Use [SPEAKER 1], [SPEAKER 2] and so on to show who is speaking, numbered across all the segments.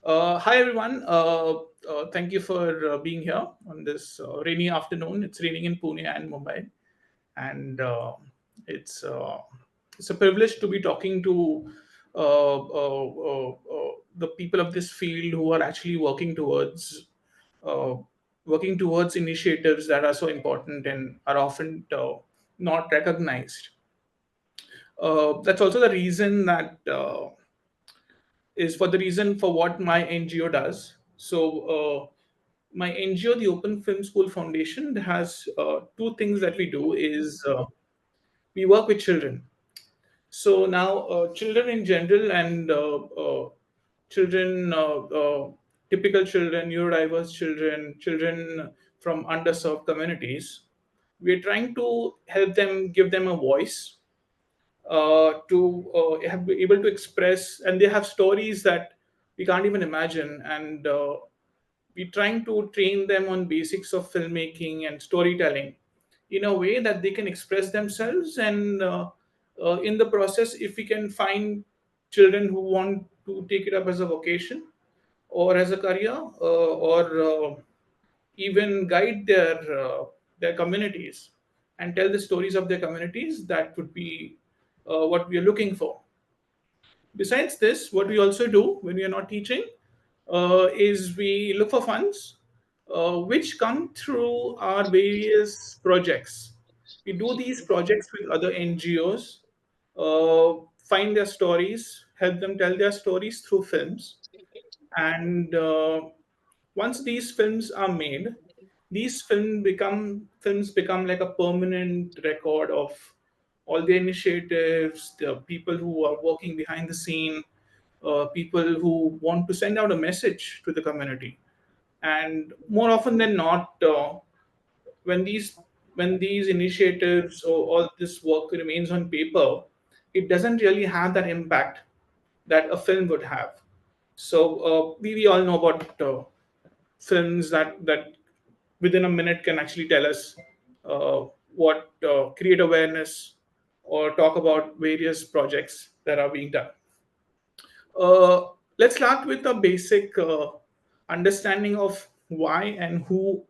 [SPEAKER 1] Hi everyone. Thank you for being here on this rainy afternoon. It's raining in Pune and Mumbai, and it's uh, it's a privilege to be talking to the people of this field who are actually uh, working towards initiatives that are so important and are often not recognized. That's also the reason that. Is for the reason for what my NGO does. My NGO, the Open Film School Foundation, has two things that we do. Is We work with children. So now, children in general and children, typical children, neurodiverse children, children from underserved communities, we're trying to help them, give them a voice to have be able to express, and they have stories that we can't even imagine, and we're trying to train them on basics of filmmaking and storytelling in a way that they can express themselves, and in the process, if we can find children who want to take it up as a vocation or as a career, or even guide their communities and tell the stories of their communities, that would be what we are looking for. Besides this, what we also do when we are not teaching is we look for funds which come through our various projects. We do these projects with other NGOs, find their stories, help them tell their stories through films, and once these films are made, these films become like a permanent record of all the initiatives, the people who are working behind the scene, people who want to send out a message to the community. And more often than not, when these when these initiatives or all this work remains on paper, it doesn't really have that impact that a film would have. So we all know about films that within a minute can actually tell us what create awareness or talk about various projects that are being done. Uh, let's start with a basic understanding of why and who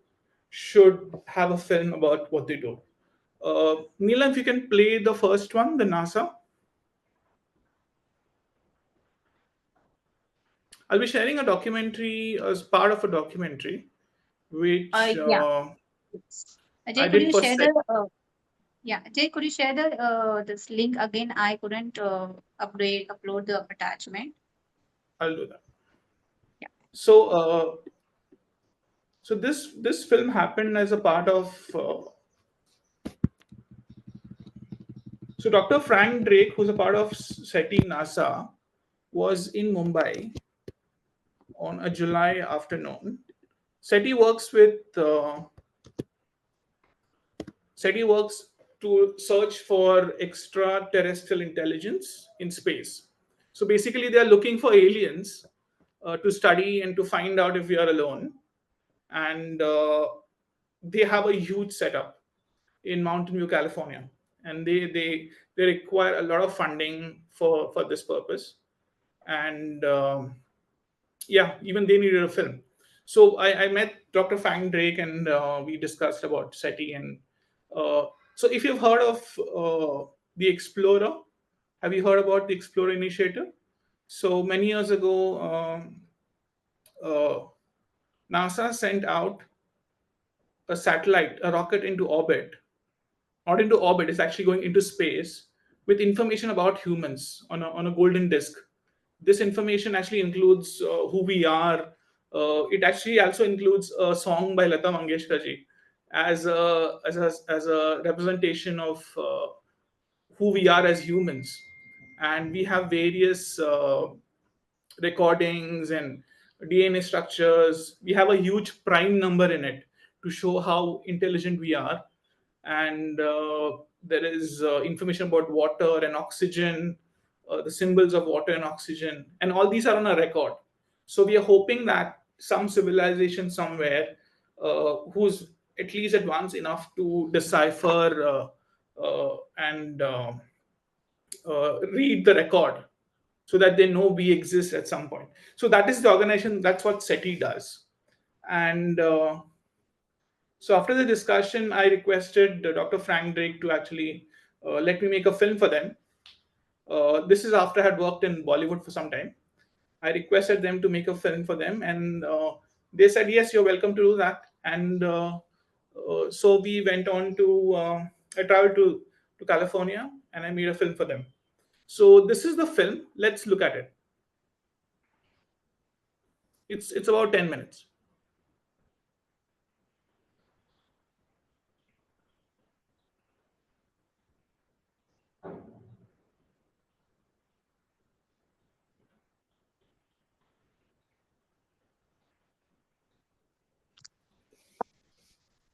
[SPEAKER 1] should have a film about what they do. Neela, if you can play the first one, the NASA. I'll be sharing a documentary as part of a documentary which
[SPEAKER 2] Yeah. Ajay,
[SPEAKER 1] I
[SPEAKER 2] could
[SPEAKER 1] did
[SPEAKER 2] you
[SPEAKER 1] for
[SPEAKER 2] share
[SPEAKER 1] SET.
[SPEAKER 2] the this link again? I couldn't upload the attachment.
[SPEAKER 1] I'll do that.
[SPEAKER 2] Yeah.
[SPEAKER 1] So, this film happened as a part of. So Dr. Frank Drake, who's a part of SETI NASA, was in Mumbai on a July afternoon. SETI works with SETI works to search for extraterrestrial intelligence in space. So basically, they are looking for aliens to study and to find out if we are alone. And they have a huge setup in Mountain View, California, and they require a lot of funding for this purpose. And yeah, even they needed a film. So I met Dr. Fang Drake, and we discussed about SETI. And uh, so if you've heard of the Explorer, have you heard about the Explorer initiative? So many years ago, uh, NASA sent out a satellite, a rocket into orbit, not into orbit, it's actually going into space with information about humans on a golden disk. This information actually includes who we are. It actually also includes a song by Lata Mangeshkar ji as a representation of who we are as humans. And we have various recordings and DNA structures. We have a huge prime number in it to show how intelligent we are. And there is information about water and oxygen, the symbols of water and oxygen, and all these are on a record. So we are hoping that some civilization somewhere who's at least advanced enough to decipher and read the record so that they know we exist at some point. So that is the organization. That's what SETI does. And so after the discussion, I requested Dr. Frank Drake to actually let me make a film for them. This is after I had worked in Bollywood for some time. I requested them to make a film for them, and they said, "Yes, you're welcome to do that." And so we went on to. I traveled to California, and I made a film for them. So this is the film. Let's look at it. It's about 10 minutes.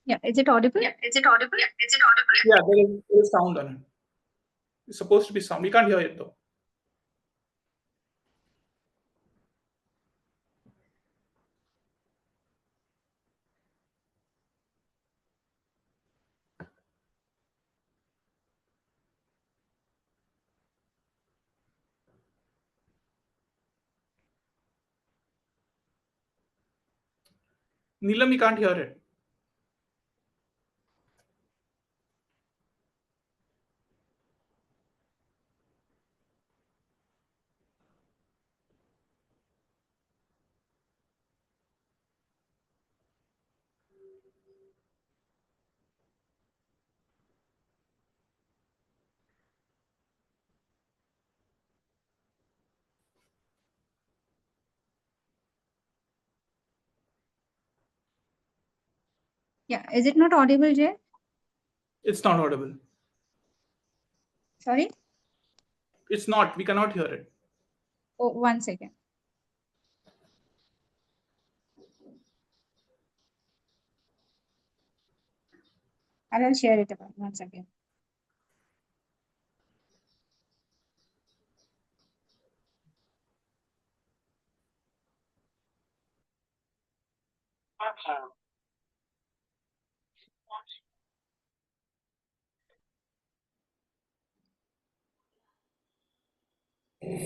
[SPEAKER 2] Yeah, is it audible?
[SPEAKER 1] Yeah, is it audible? Yeah, is it audible? Yeah, there is sound on it. It's supposed to be sound. We can't hear it though. Neelam, we can't hear it.
[SPEAKER 2] Yeah, is it not audible, Jay?
[SPEAKER 1] It's not audible.
[SPEAKER 2] Sorry?
[SPEAKER 1] It's not. We cannot hear it.
[SPEAKER 2] Oh, 1 second. I will share it about 1 second.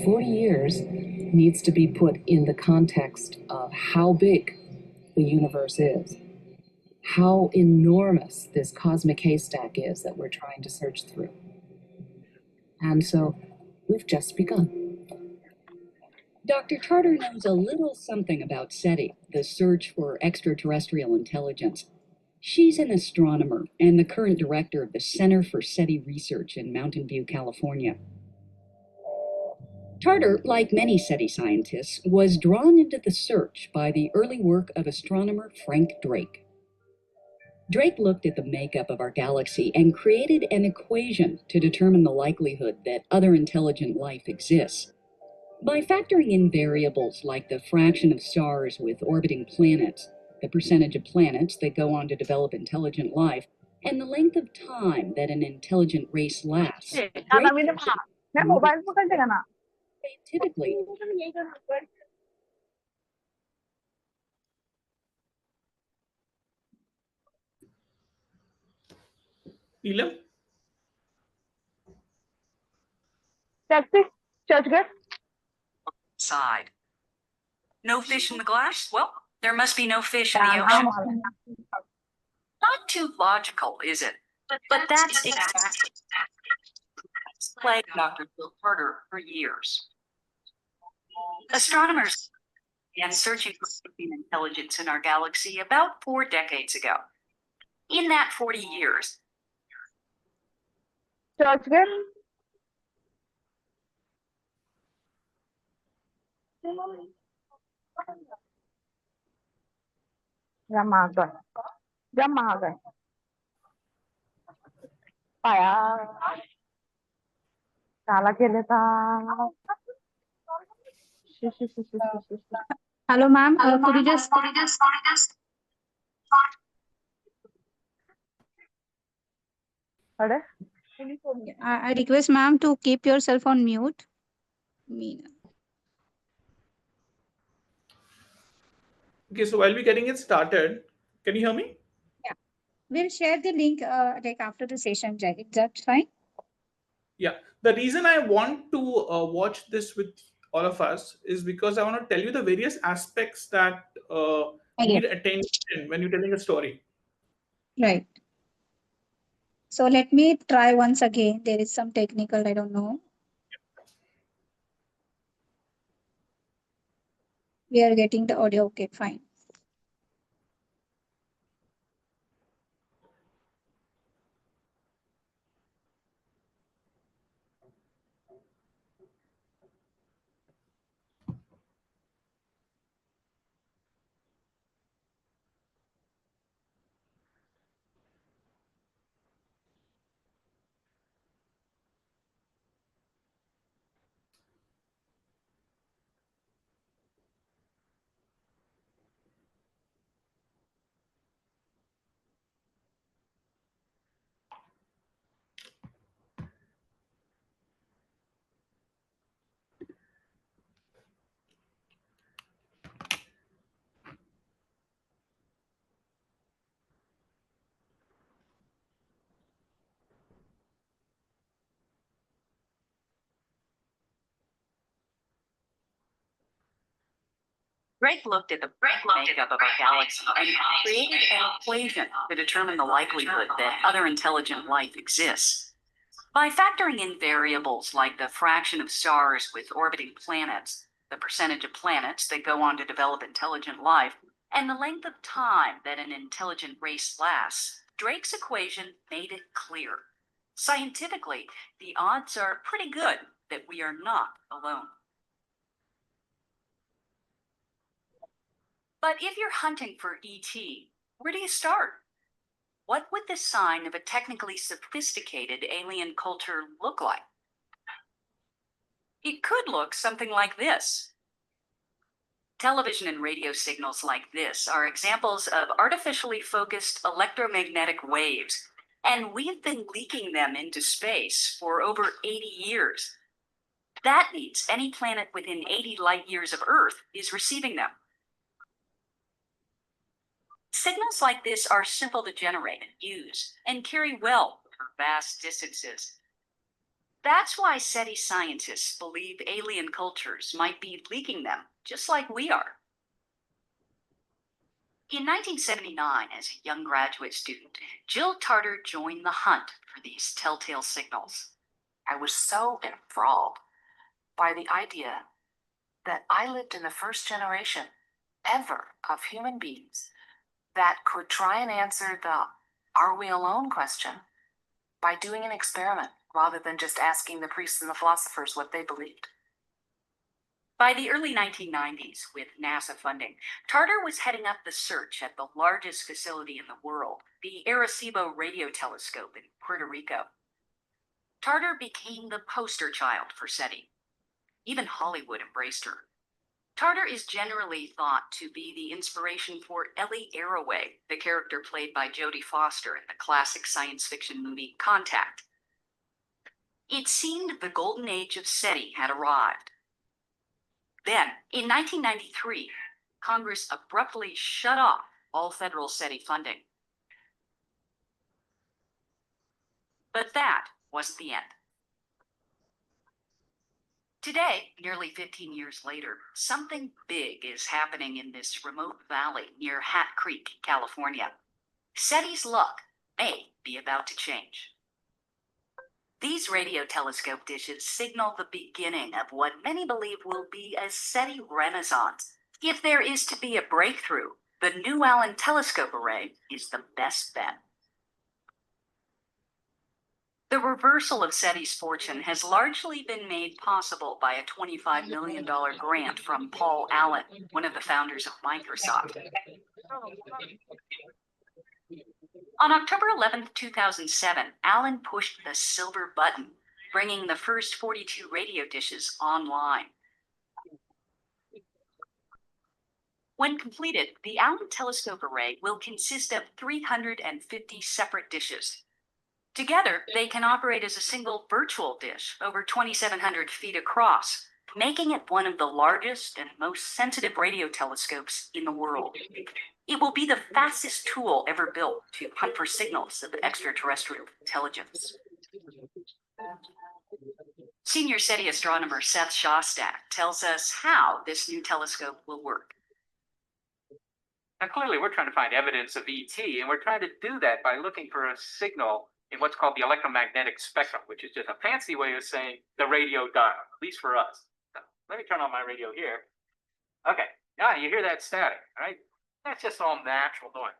[SPEAKER 3] "40 years" needs to be put in the context of how big the universe is, how enormous this cosmic haystack is that we're trying to search through. And so we've just begun. Dr. Tarter knows a little something about SETI, the search for extraterrestrial intelligence. She's an astronomer and the current director of the Center for SETI Research in Mountain View, California. Tarter, like many SETI scientists, was drawn into the search by the early work of astronomer Frank Drake. Drake looked at the makeup of our galaxy and created an equation to determine the likelihood that other intelligent life exists. By factoring in variables like the fraction of stars with orbiting planets, the percentage of planets that go on to develop intelligent life, and the length of time that an intelligent race lasts, Drake scientifically
[SPEAKER 1] Neelam?
[SPEAKER 3] Churchgate side. No fish in the glass? Well, there must be no fish in the ocean. Not too logical, is it? But that's exactly what's plagued Dr. Bill Carter for years. Astronomers began searching for alien intelligence in our galaxy about 4 decades ago. In that 40 years, Churchgate Ramagan. Ramagan. Paya. Kala keleta.
[SPEAKER 2] Hello, ma'am. Could you just I request ma'am to keep yourself on mute. Meena.
[SPEAKER 1] Okay, so while we're getting it started, can you hear me?
[SPEAKER 2] Yeah. We'll share the link like after the session, Jack. That's fine.
[SPEAKER 1] Yeah. The reason I want to watch this with all of us, is because I want to tell you the various aspects that
[SPEAKER 2] I
[SPEAKER 1] need
[SPEAKER 2] get
[SPEAKER 1] attention when you're telling a story.
[SPEAKER 2] right. So let me try once again. There is some technical, I don't know. We are getting the audio. Okay, fine.
[SPEAKER 3] Drake looked at the makeup of our galaxy and created an equation to determine the likelihood that other intelligent life exists. By factoring in variables like the fraction of stars with orbiting planets, the percentage of planets that go on to develop intelligent life, and the length of time that an intelligent race lasts, Drake's equation made it clear. Scientifically, the odds are pretty good that we are not alone. But if you're hunting for ET, where do you start? What would the sign of a technically sophisticated alien culture look like? It could look something like this. Television and radio signals like this are examples of artificially focused electromagnetic waves, and we've been leaking them into space for over 80 years. That means any planet within 80 light years of Earth is receiving them. Signals like this are simple to generate and use, and carry well over vast distances. That's why SETI scientists believe alien cultures might be leaking them, just like we are. In 1979, as a young graduate student, Jill Tarter joined the hunt for these telltale signals. I was so enthralled by the idea that I lived in the first generation ever of human beings that could try and answer the "are we alone" question by doing an experiment rather than just asking the priests and the philosophers what they believed. By the early 1990s, with NASA funding, Tarter was heading up the search at the largest facility in the world, the Arecibo Radio Telescope in Puerto Rico. Tarter became the poster child for SETI. Even Hollywood embraced her. Tarter is generally thought to be the inspiration for Ellie Arroway, the character played by Jodie Foster in the classic science fiction movie Contact. It seemed the golden age of SETI had arrived. Then, in 1993, Congress abruptly shut off all federal SETI funding. But that wasn't the end. Today, nearly 15 years later, something big is happening in this remote valley near Hat Creek, California. SETI's luck may be about to change. These radio telescope dishes signal the beginning of what many believe will be a SETI renaissance. If there is to be a breakthrough, the New Allen Telescope Array is the best bet. The reversal of SETI's fortune has largely been made possible by a $25 million grant from Paul Allen, one of the founders of Microsoft. On October 11, 2007, Allen pushed the silver button, bringing the first 42 radio dishes online. When completed, the Allen Telescope Array will consist of 350 separate dishes. Together, they can operate as a single virtual dish over 2,700 feet across, making it one of the largest and most sensitive radio telescopes in the world. It will be the fastest tool ever built to hunt for signals of extraterrestrial intelligence. Senior SETI astronomer Seth Shostak tells us how this new telescope will work.
[SPEAKER 4] Now, clearly, we're trying to find evidence of ET, and we're trying to do that by looking for a signal in what's called the electromagnetic spectrum, which is just a fancy way of saying the radio dial, at least for us. So, let me turn on my radio here. Okay, now you hear that static, right? That's just all natural noise.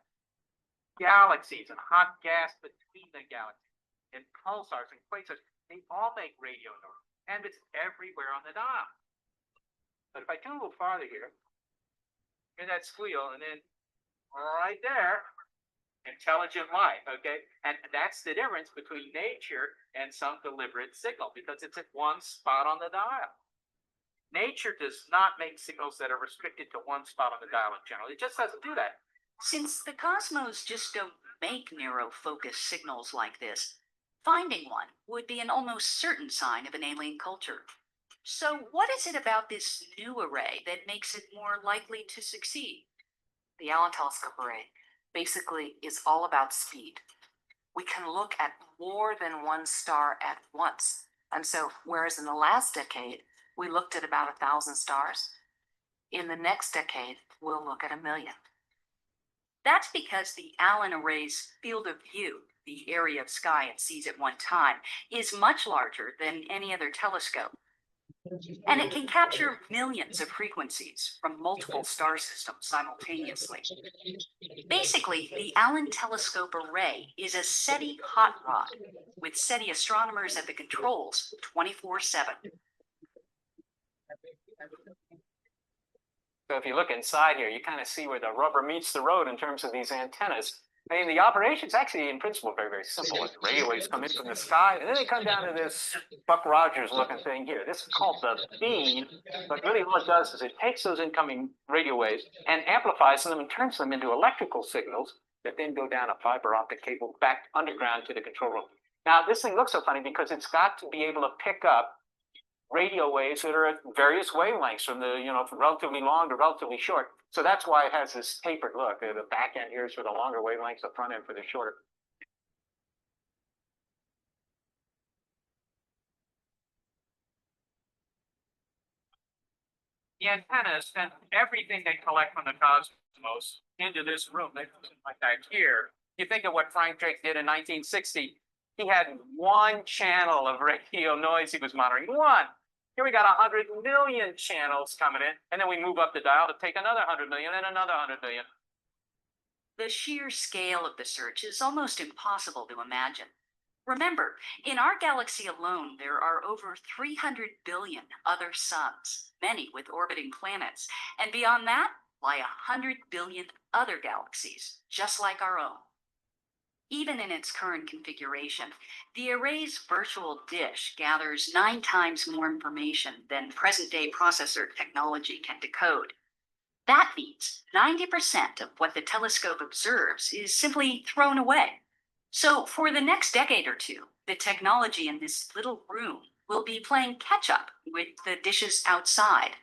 [SPEAKER 4] Galaxies and hot gas between the galaxies, and pulsars and quasars, they all make radio noise, and it's everywhere on the dial. But if I tune a little farther here, hear that squeal, and then right there, intelligent life, okay? And that's the difference between nature and some deliberate signal, because it's at one spot on the dial. Nature does not make signals that are restricted to one spot on the dial in general. It just doesn't do that.
[SPEAKER 3] Since the cosmos just don't make narrow focus signals like this, finding one would be an almost certain sign of an alien culture. So what is it about this new array that makes it more likely to succeed?
[SPEAKER 5] The Allen Telescope Array basically is all about speed. We can look at more than one star at once. And so, whereas in the last decade, we looked at about 1,000 stars, in the next decade, we'll look at 1,000,000.
[SPEAKER 3] That's because the Allen array's field of view, the area of sky it sees at one time, is much larger than any other telescope. And it can capture millions of frequencies from multiple star systems simultaneously. Basically, the Allen Telescope Array is a SETI hot rod with SETI astronomers at the controls 24/7.
[SPEAKER 4] So if you look inside here, you kind of see where the rubber meets the road in terms of these antennas. I mean, the operation's actually, in principle, very, very simple. The radio waves come in from the sky, and then they come down to this Buck Rogers-looking thing here. This is called the beam, but really all it does is it takes those incoming radio waves and amplifies them and turns them into electrical signals that then go down a fiber optic cable back underground to the control room. Now, this thing looks so funny because it's got to be able to pick up radio waves that are at various wavelengths from the, from relatively long to relatively short. So that's why it has this tapered look. The back end here is for the longer wavelengths, the front end for the shorter. The antennas send everything they collect from the cosmos into this room. They put it like that here. You think of what Frank Drake did in 1960. He had one channel of radio noise he was monitoring. One. Here we got 100 million channels coming in, and then we move up the dial to take another 100 million and another 100 million.
[SPEAKER 3] The sheer scale of the search is almost impossible to imagine. Remember, in our galaxy alone, there are over 300 billion other suns, many with orbiting planets, and beyond that lie 100 billion other galaxies, just like our own. Even in its current configuration, the array's virtual dish gathers 9 times more information than present-day processor technology can decode. That means 90% of what the telescope observes is simply thrown away. So for the next decade or two, the technology in this little room will be playing catch-up with the dishes outside.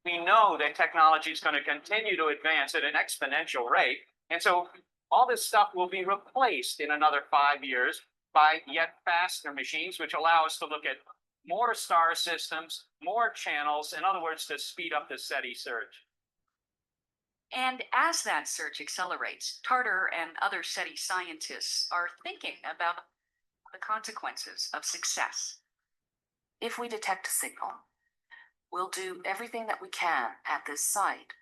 [SPEAKER 4] We know that technology is going to continue to advance at an exponential rate, and so all this stuff will be replaced in another 5 years by yet faster machines, which allow us to look at more star systems, more channels, in other words, to speed up the SETI search.
[SPEAKER 3] And as that search accelerates, Tarter and other SETI scientists are thinking about the consequences of success.
[SPEAKER 5] If we detect a signal, we'll do everything that we can at this site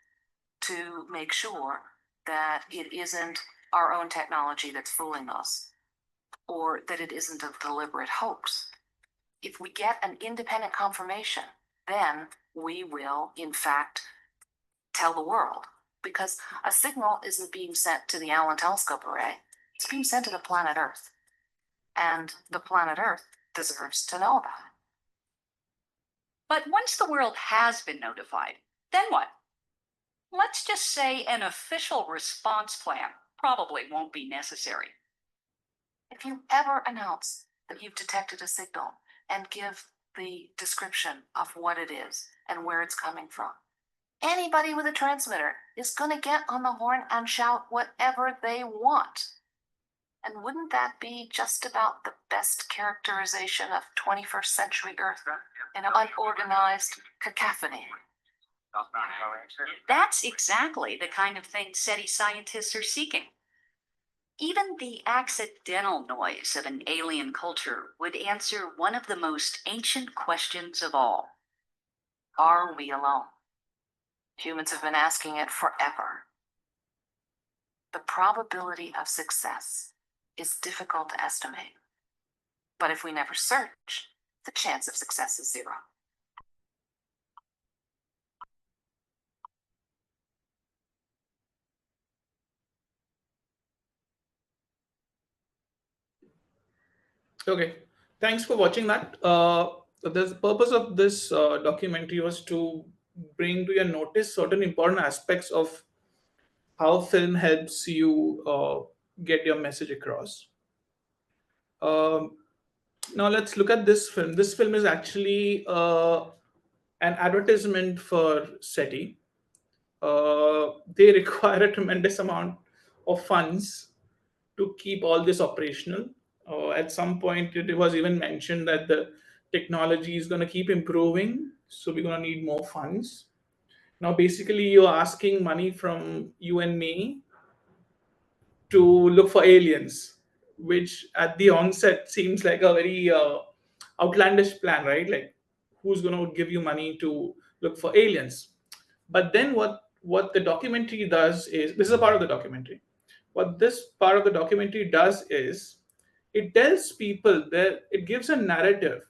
[SPEAKER 5] to make sure that it isn't our own technology that's fooling us, or that it isn't a deliberate hoax. If we get an independent confirmation, then we will, in fact, tell the world. Because a signal isn't being sent to the Allen Telescope Array, it's being sent to the planet Earth. And the planet Earth deserves to know about it.
[SPEAKER 3] But once the world has been notified, then what? Let's just say an official response plan probably won't be necessary.
[SPEAKER 5] If you ever announce that you've detected a signal and give the description of what it is and where it's coming from, anybody with a transmitter is going to get on the horn and shout whatever they want. And wouldn't that be just about the best characterization of 21st century Earth in an unorganized cacophony?
[SPEAKER 6] That's exactly the kind of thing SETI scientists are seeking. Even the accidental noise of an alien culture would answer one of the most ancient questions of all.
[SPEAKER 5] Are we alone? Humans have been asking it forever. The probability of success is difficult to estimate. But if we never search, the chance of success is zero.
[SPEAKER 1] Okay, thanks for watching that. The purpose of this documentary was to bring to your notice certain important aspects of how film helps you get your message across. Um, Now let's look at this film. This film is actually an advertisement for SETI. They require a tremendous amount of funds to keep all this operational. At some point, it was even mentioned that the technology is going to keep improving, so we're going to need more funds. Now, basically, you're asking money from you and me to look for aliens, which at the onset seems like a very outlandish plan, right? Like, who's going to give you money to look for aliens? But then what the documentary does is, this is a part of the documentary. What this part of the documentary does is it tells people that it gives a narrative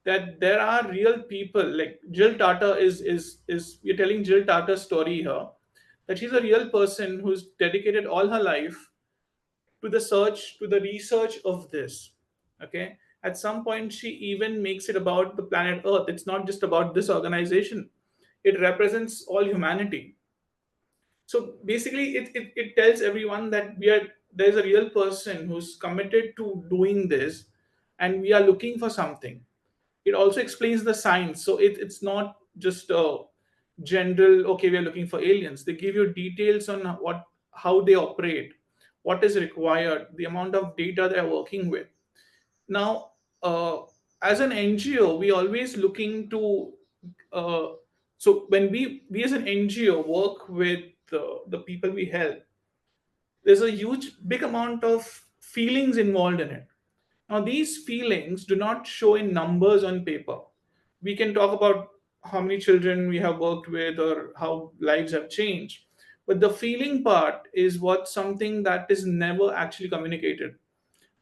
[SPEAKER 1] that there are real people. Like Jill Tata is we're telling Jill Tata's story here, that she's a real person who's dedicated all her life to the search, to the research of this. Okay. At some point, she even makes it about the planet Earth. It's not just about this organization, it represents all humanity. So basically, it tells everyone that there's a real person who's committed to doing this, and we are looking for something. It also explains the science. So it's not just a general, okay, we are looking for aliens. They give you details on how they operate, what is required, the amount of data they're working with. Now, as an NGO, we always looking to uh, so when we as an NGO work with the people we help, there's a huge big amount of feelings involved in it. Now, these feelings do not show in numbers on paper. We can talk about how many children we have worked with or how lives have changed. But the feeling part is what something that is never actually communicated.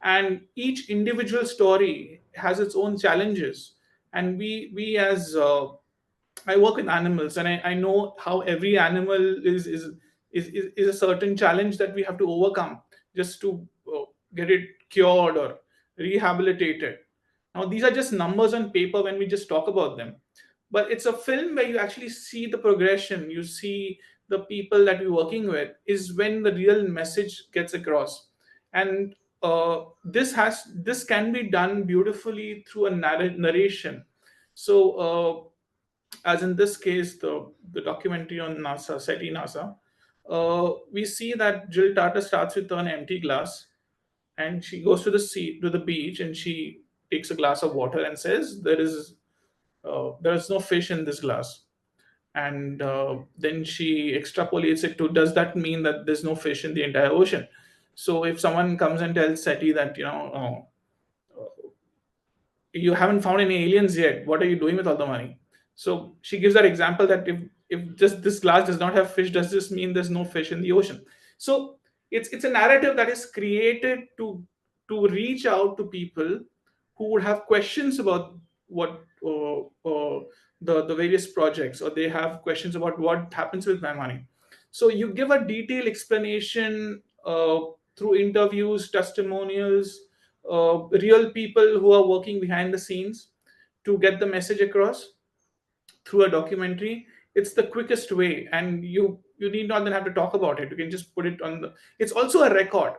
[SPEAKER 1] And each individual story has its own challenges. And we as I work with animals, and I know how every animal is a certain challenge that we have to overcome just to get it cured or rehabilitated. Now, these are just numbers on paper when we just talk about them, but it's a film where you actually see the progression. You see the people that we're working with is when the real message gets across, and this can be done beautifully through a narration. So. As in this case, the documentary on NASA, SETI NASA, we see that Jill Tata starts with an empty glass, and she goes to the sea, to the beach, and she takes a glass of water and says, there is no fish in this glass." And then she extrapolates it to, does that mean that there's no fish in the entire ocean? So if someone comes and tells SETI that, you haven't found any aliens yet, what are you doing with all the money? So she gives that example that if just this glass does not have fish, does this mean there's no fish in the ocean? So it's a narrative that is created to reach out to people who would have questions about what the various projects, or they have questions about what happens with my money. So you give a detailed explanation through interviews, testimonials, real people who are working behind the scenes to get the message across through a documentary. It's the quickest way, and you need not then have to talk about it. You can just put it on the. It's also a record.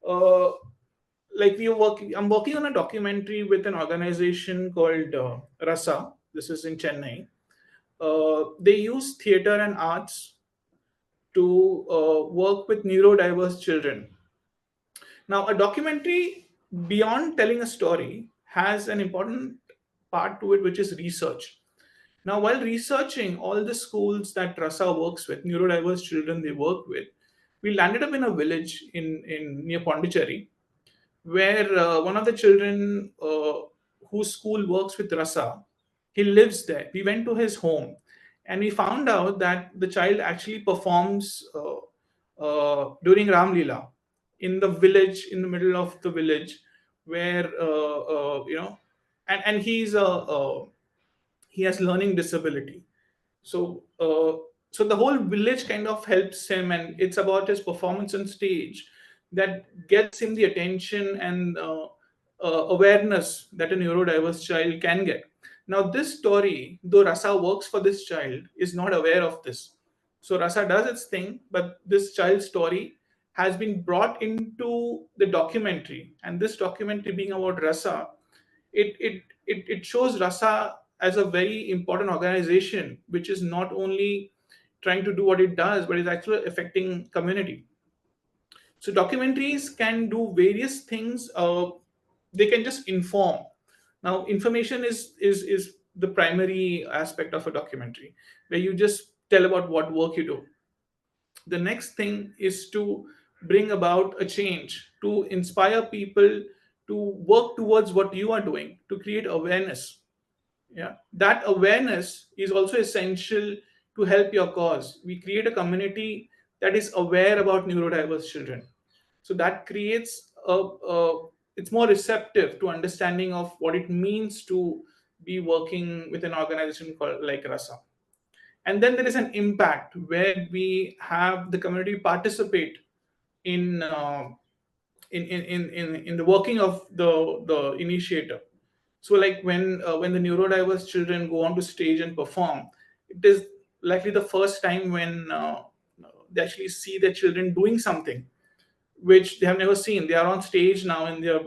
[SPEAKER 1] Uh, like I'm working on a documentary with an organization called Rasa. This is in Chennai. They use theater and arts to work with neurodiverse children. Now, a documentary, beyond telling a story, has an important part to it, which is research. Now, while researching all the schools that Rasa works with, neurodiverse children they work with, we landed up in a village in near Pondicherry, where one of the children whose school works with Rasa, he lives there. We went to his home, and we found out that the child actually performs during Ram Leela in the village, in the middle of the village, where and he has learning disability. So uh, so the whole village kind of helps him, and it's about his performance on stage that gets him the attention and awareness that a neurodiverse child can get. Now, this story, though Rasa works for this child, is not aware of this. So Rasa does its thing, but this child's story has been brought into the documentary, and this documentary being about Rasa, it shows Rasa as a very important organization, which is not only trying to do what it does, but is actually affecting community. So documentaries can do various things. They can just inform. Now, information is the primary aspect of a documentary, where you just tell about what work you do. The next thing is to bring about a change, to inspire people to work towards what you are doing, to create awareness. Yeah, that awareness is also essential to help your cause. We create a community that is aware about neurodiverse children, so that creates it's more receptive to understanding of what it means to be working with an organization called like Rasa. And then there is an impact where we have the community participate in in the working of the initiator. So like when the neurodiverse children go onto stage and perform, it is likely the first time when they actually see their children doing something which they have never seen. They are on stage now and they're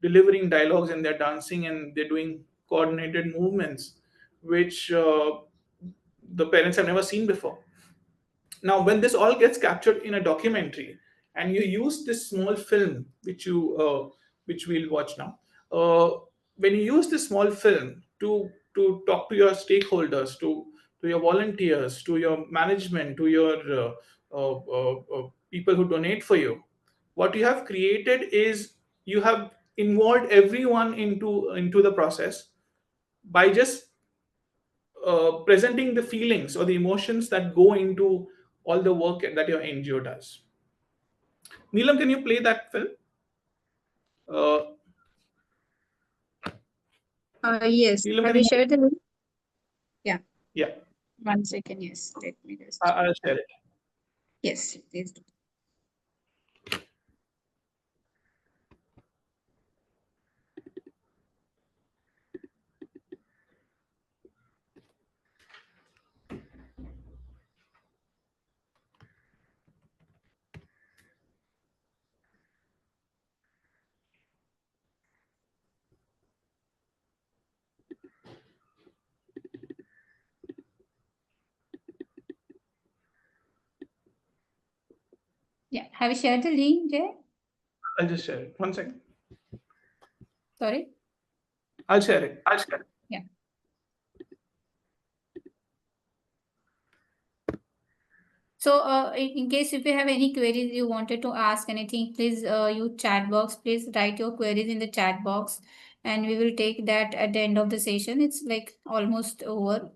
[SPEAKER 1] delivering dialogues and they're dancing and they're doing coordinated movements, which the parents have never seen before. Now, when this all gets captured in a documentary, and you use this small film, which we'll watch now, when you use this small film to talk to your stakeholders, to your volunteers, to your management, to your people who donate for you, what you have created is you have involved everyone into the process by just presenting the feelings or the emotions that go into all the work that your NGO does. Neelam, can you play that film? Uh,
[SPEAKER 2] Yes.
[SPEAKER 1] Neelam,
[SPEAKER 2] Have
[SPEAKER 1] can
[SPEAKER 2] you
[SPEAKER 1] you?
[SPEAKER 2] shared the link? Yeah.
[SPEAKER 1] Yeah,
[SPEAKER 2] 1 second. Yes. Let me
[SPEAKER 1] I-
[SPEAKER 2] just.
[SPEAKER 1] I'll share it.
[SPEAKER 2] Yes. Please do. Yeah. Have you shared the link, Jay?
[SPEAKER 1] I'll just share it. 1 second.
[SPEAKER 2] Sorry.
[SPEAKER 1] I'll share it.
[SPEAKER 2] Yeah. So, in case if you have any queries you wanted to ask anything, please use chat box. Please write your queries in the chat box, and we will take that at the end of the session. It's like almost over.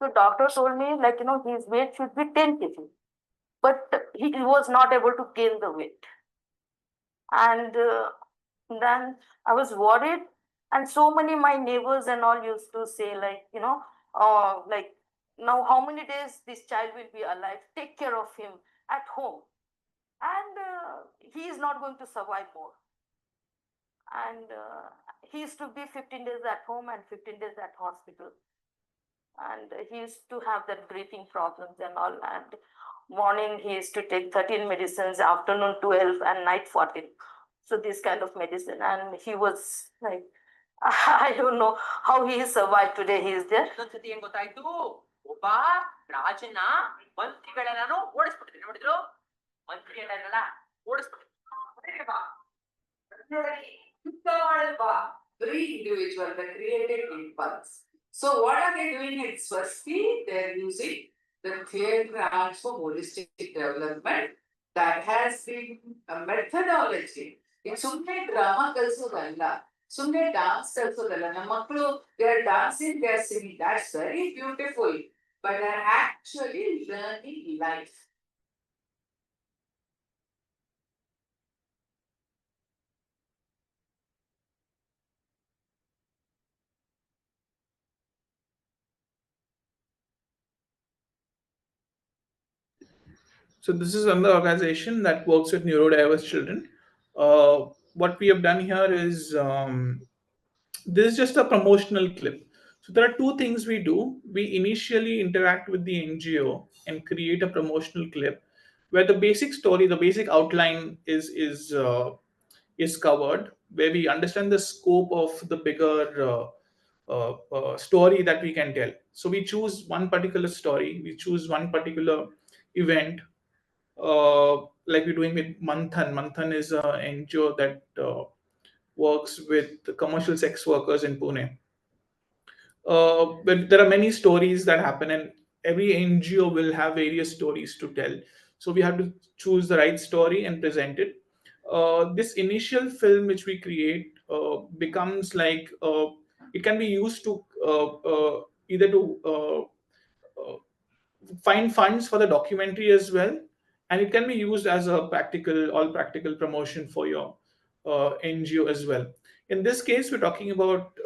[SPEAKER 5] So doctor told me, like, his weight should be 10 kg, but he was not able to gain the weight. And then I was worried, and so many my neighbors and all used to say, like, like, now how many days this child will be alive? Take care of him at home, and he is not going to survive more. And he used to be 15 days at home and 15 days at hospital. And he used to have that breathing problems and all. And morning he used to take 13 medicines, afternoon 12, and night 14. So this kind of medicine. And he was like, I don't know how he survived today. He is there.
[SPEAKER 4] ಇನ್ನೊಂದ್ಸತಿ ಏನ್ ಗೊತ್ತಾಯ್ತು, ಒಬ್ಬ ರಾಜನ ಮಂತ್ರಿಗಳನ್ನ ಓಡಿಸ್ಬಿಟ್ಟಿದ್ರು. ನೋಡಿದ್ರು, ಮಂತ್ರಿಗಳನ್ನೆಲ್ಲ ಓಡಿಸ್ಬಿಟ್ಟಿದ್ರು.
[SPEAKER 7] Every individual, the creative impulse. So what are they doing? It's firstly, they're using the theatre arts for holistic development. That has been a methodology. It's only drama kalsodalla, sumne dance kalsodalla. ನಮ್ಮ ಮಕ್ಕಳು, they are dancing, they are singing. That's very beautiful. But they're actually learning life.
[SPEAKER 1] So this is another organization that works with neurodiverse children. What we have done here is this is just a promotional clip. So there are two things we do. We initially interact with the NGO and create a promotional clip where the basic story, the basic outline is covered, where we understand the scope of the bigger story that we can tell. So we choose one particular story, we choose one particular event, like we're doing with Manthan. Manthan is an NGO that works with the commercial sex workers in Pune. But there are many stories that happen, and every NGO will have various stories to tell. So we have to choose the right story and present it. This initial film which we create becomes like it can be used to either to find funds for the documentary as well, and it can be used as a all practical promotion for your NGO as well. In this case, we're talking about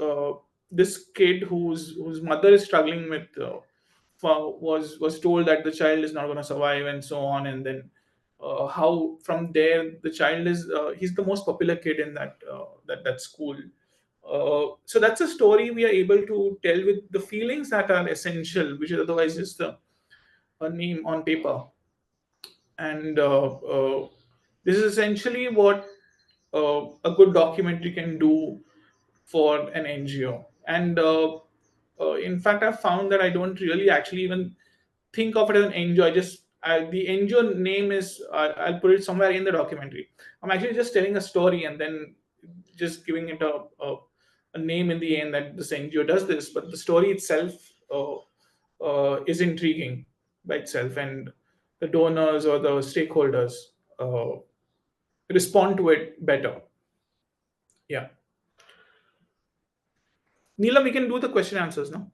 [SPEAKER 1] this kid whose mother is struggling with was told that the child is not going to survive and so on, and then how from there the child is he's the most popular kid in that school. So that's a story we are able to tell with the feelings that are essential, which is otherwise just a name on paper. And this is essentially what a good documentary can do for an NGO. And in fact, I've found that I don't really actually even think of it as an NGO. The NGO name is, I'll put it somewhere in the documentary. I'm actually just telling a story and then just giving it a name in the end that this NGO does this. But the story itself is intriguing by itself, and the donors or the stakeholders uh, respond to it better. Yeah. Neela, we can do the question answers now.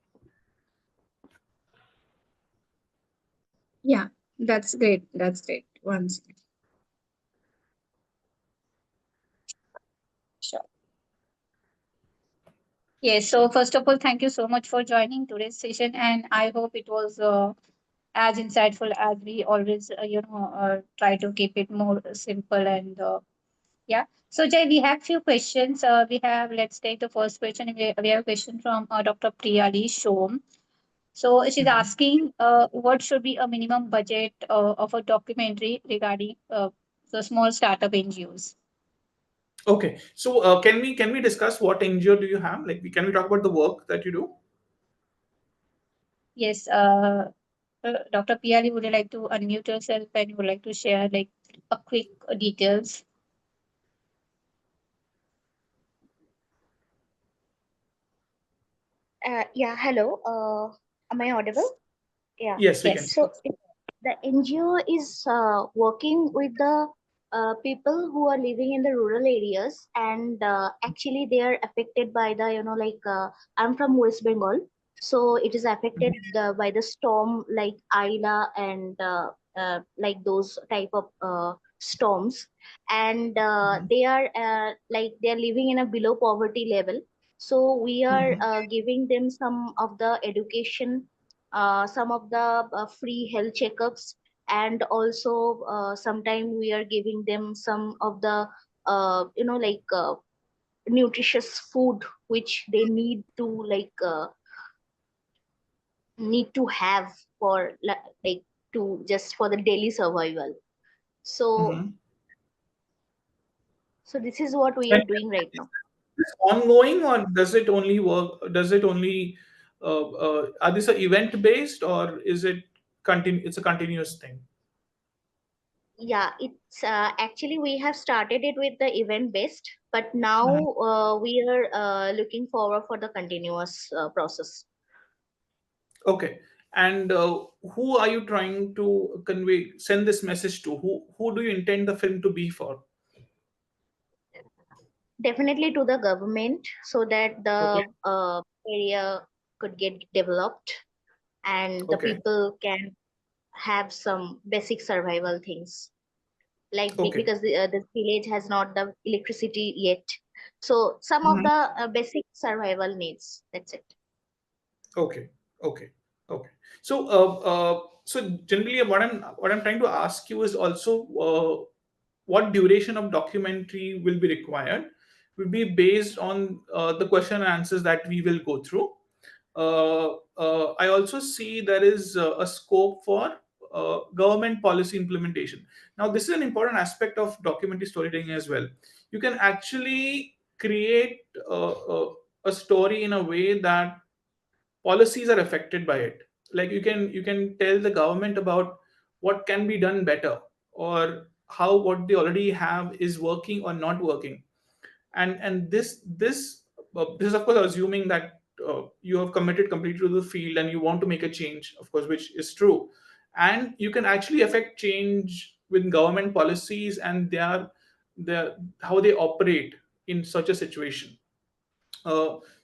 [SPEAKER 2] Yeah, that's great. That's great. One second. Sure. Yes, so first of all, thank you so much for joining today's session, and I hope it was as insightful as we always, try to keep it more simple and yeah. So Jay, we have few questions. Let's take the first question. We have a question from Dr. Priyali Shom. So she's
[SPEAKER 1] Mhm.
[SPEAKER 2] asking, what should be a minimum budget of a documentary regarding the small startup NGOs?
[SPEAKER 1] Okay, so can we discuss what NGO do you have? Like, can we talk about the work that you do?
[SPEAKER 2] Yes, Dr. Priyali, would you like to unmute yourself and you would like to share like a quick details?
[SPEAKER 8] Yeah, hello. Am I audible? Yeah.
[SPEAKER 1] Yes, we can.
[SPEAKER 2] Yes.
[SPEAKER 8] So the NGO is working with the people who are living in the rural areas, and actually they are affected by the, I'm from West Bengal. So it is affected by the storm like Ida and like those type of storms, and
[SPEAKER 1] Mhm.
[SPEAKER 8] they are living in a below poverty level. So we are
[SPEAKER 1] Mhm.
[SPEAKER 8] giving them some of the education, some of the free health checkups, and also sometime we are giving them some of the nutritious food which they need to have for like to just for the daily survival. So
[SPEAKER 1] Mhm.
[SPEAKER 8] this is what we
[SPEAKER 1] And
[SPEAKER 8] are doing right now.
[SPEAKER 1] this ongoing, or does it only work? Does it only are these event based, or is it continue? It's a continuous thing.
[SPEAKER 8] Yeah, it's actually we have started it with the event based, but now
[SPEAKER 1] Mhm.
[SPEAKER 8] we are looking forward for the continuous process.
[SPEAKER 1] Okay. And who are you trying to convey, send this message to? Who do you intend the film to be for?
[SPEAKER 8] Definitely to the government so that
[SPEAKER 1] Okay.
[SPEAKER 8] the area could get developed and the
[SPEAKER 1] Okay.
[SPEAKER 8] people can have some basic survival things like
[SPEAKER 1] Okay.
[SPEAKER 8] because the village has not the electricity yet, so some of
[SPEAKER 1] Mhm.
[SPEAKER 8] the basic survival needs, that's it.
[SPEAKER 1] Okay. Okay. Okay. So, so generally, what I'm trying to ask you is also what duration of documentary will be required will be based on the question and answers that we will go through. I also see there is a scope for government policy implementation. Now, this is an important aspect of documentary storytelling as well. You can actually create a story in a way that policies are affected by it. Like you can tell the government about what can be done better, or how what they already have is working or not working. And this is of course assuming that you have committed completely to the field and you want to make a change, of course, which is true. And you can actually affect change with government policies and their how they operate in such a situation.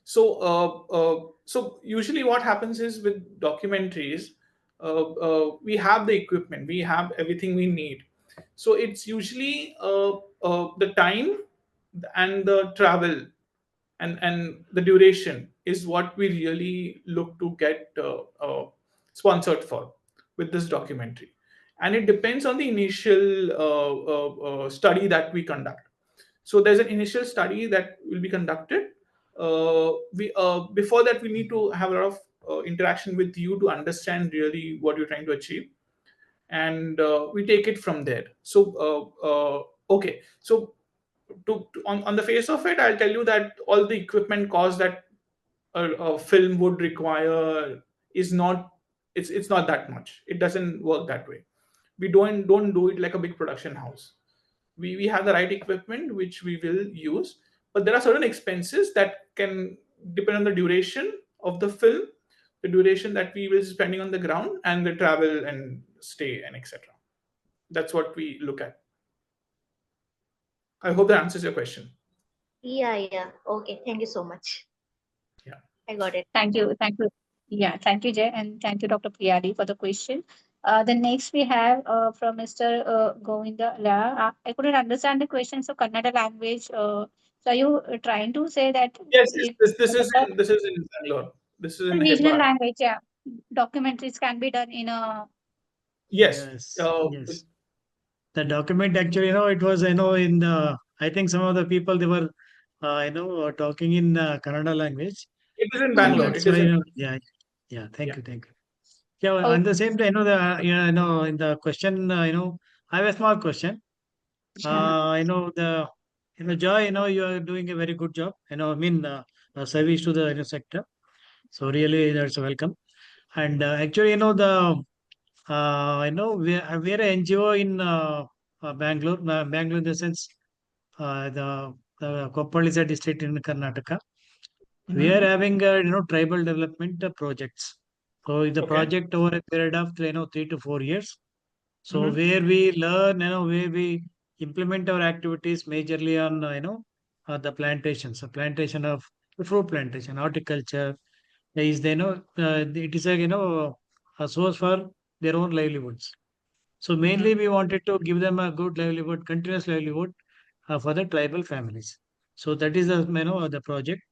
[SPEAKER 1] So usually what happens is with documentaries, we have the equipment, we have everything we need. So it's usually the time and the travel and the duration is what we really look to get sponsored for with this documentary. And it depends on the initial study that we conduct. So there's an initial study that will be conducted. We Before that we need to have a lot of interaction with you to understand really what you're trying to achieve, and we take it from there. Okay, so on the face of it, I'll tell you that all the equipment cost that a film would require is not, it's not that much. It doesn't work that way. We don't do it like a big production house. We have the right equipment which we will use, but there are certain expenses that can depend on the duration of the film, the duration that we will be spending on the ground, and the travel and stay and etc. That's what we look at. I hope that answers your question.
[SPEAKER 8] Yeah, okay, thank you so much.
[SPEAKER 1] Yeah.
[SPEAKER 8] I got it.
[SPEAKER 2] Thank you. Thank you. Yeah, thank you, Jay, and thank you, Dr. Priyadi, for the question. The next we have from Mr. Govinda. I couldn't understand the question. So, Kannada language. So, are you trying to say that
[SPEAKER 1] Yes, yes.
[SPEAKER 2] it,
[SPEAKER 1] This is in Bangalore. This is in
[SPEAKER 2] regional
[SPEAKER 1] Hebar.
[SPEAKER 2] language, yeah, documentaries can be done in a
[SPEAKER 1] Yes.
[SPEAKER 9] Yes, yes. The document actually, it was, in the, I think some of the people, they were, talking in Kannada language.
[SPEAKER 1] It is in
[SPEAKER 9] So
[SPEAKER 2] Mhm.
[SPEAKER 1] Bangalore.
[SPEAKER 9] that's
[SPEAKER 1] It is
[SPEAKER 9] why,
[SPEAKER 1] in
[SPEAKER 9] yeah, yeah. Thank
[SPEAKER 1] yeah.
[SPEAKER 9] you, thank you. Yeah,
[SPEAKER 2] Oh,
[SPEAKER 9] and the same time, in the question, I have a small question.
[SPEAKER 2] mhm.
[SPEAKER 9] Joy, you are doing a very good job. I mean, service to the sector. So really, that's welcome. And actually, we are an NGO in Bangalore. Bangalore, in the sense, the Koppal is a district in Karnataka. We are
[SPEAKER 1] Hmm.
[SPEAKER 9] having tribal development projects. So the
[SPEAKER 1] Okay.
[SPEAKER 9] project over a period of 3 to 4 years. So
[SPEAKER 1] Hmm.
[SPEAKER 9] where we learn, where we implement our activities majorly on the plantations, the plantation of the fruit plantation, horticulture, is they know it is a source for their own livelihoods. So mainly we wanted to give them a good livelihood, continuous livelihood for the tribal families. So that is the project,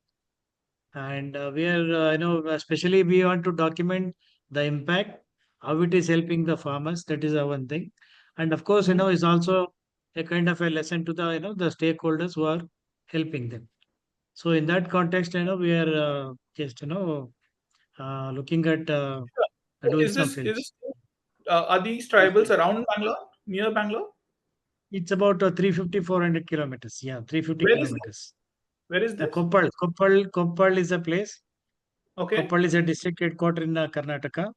[SPEAKER 9] and we are especially we want to document the impact, how it is helping the farmers. That is one thing, and of course it's also a kind of a lesson to the the stakeholders who are helping them. So in that context, we are just looking at
[SPEAKER 1] So
[SPEAKER 9] doing
[SPEAKER 1] is
[SPEAKER 9] some
[SPEAKER 1] this
[SPEAKER 9] films.
[SPEAKER 1] are these tribals around Bangalore, near Bangalore?
[SPEAKER 9] It's about 350 400 kilometers. Yeah, 350
[SPEAKER 1] Where is this?
[SPEAKER 9] kilometers.
[SPEAKER 1] Where is this?
[SPEAKER 9] Koppal is a place.
[SPEAKER 1] Okay.
[SPEAKER 9] Koppal is a district headquarter in Karnataka.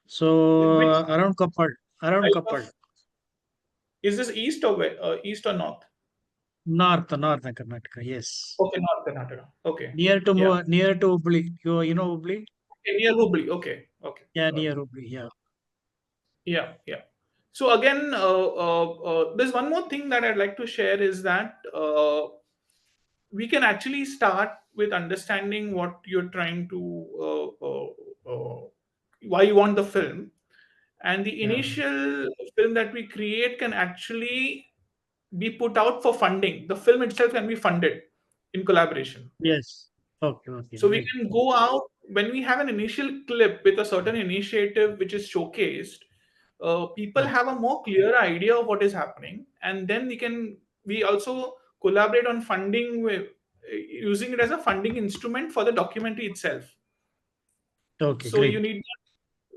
[SPEAKER 9] So
[SPEAKER 1] Which
[SPEAKER 9] around Koppal, around
[SPEAKER 1] type
[SPEAKER 9] Koppal,
[SPEAKER 1] of, is this east or east or north?
[SPEAKER 9] north Karnataka. Yes,
[SPEAKER 1] Okay, North Karnataka. Okay. Yeah.
[SPEAKER 9] near to Hubli. You know Hubli?
[SPEAKER 1] Okay, near Hubli. Okay. Okay.
[SPEAKER 9] Yeah,
[SPEAKER 1] Got it.
[SPEAKER 9] near Hubli. Yeah.
[SPEAKER 1] Yeah. Yeah. So again, there's one more thing that I'd like to share is that we can actually start with understanding what you're trying to, why you want the film, and the
[SPEAKER 9] Yeah.
[SPEAKER 1] initial film that we create can actually be put out for funding. The film itself can be funded in collaboration.
[SPEAKER 9] Yes. Okay. Okay.
[SPEAKER 1] So we
[SPEAKER 9] Great.
[SPEAKER 1] can go out when we have an initial clip with a certain initiative which is showcased. People
[SPEAKER 9] Yes.
[SPEAKER 1] have a more clear idea of what is happening, and then we also collaborate on funding with using it as a funding instrument for the documentary itself.
[SPEAKER 9] Okay.
[SPEAKER 1] So you
[SPEAKER 9] Great.
[SPEAKER 1] need,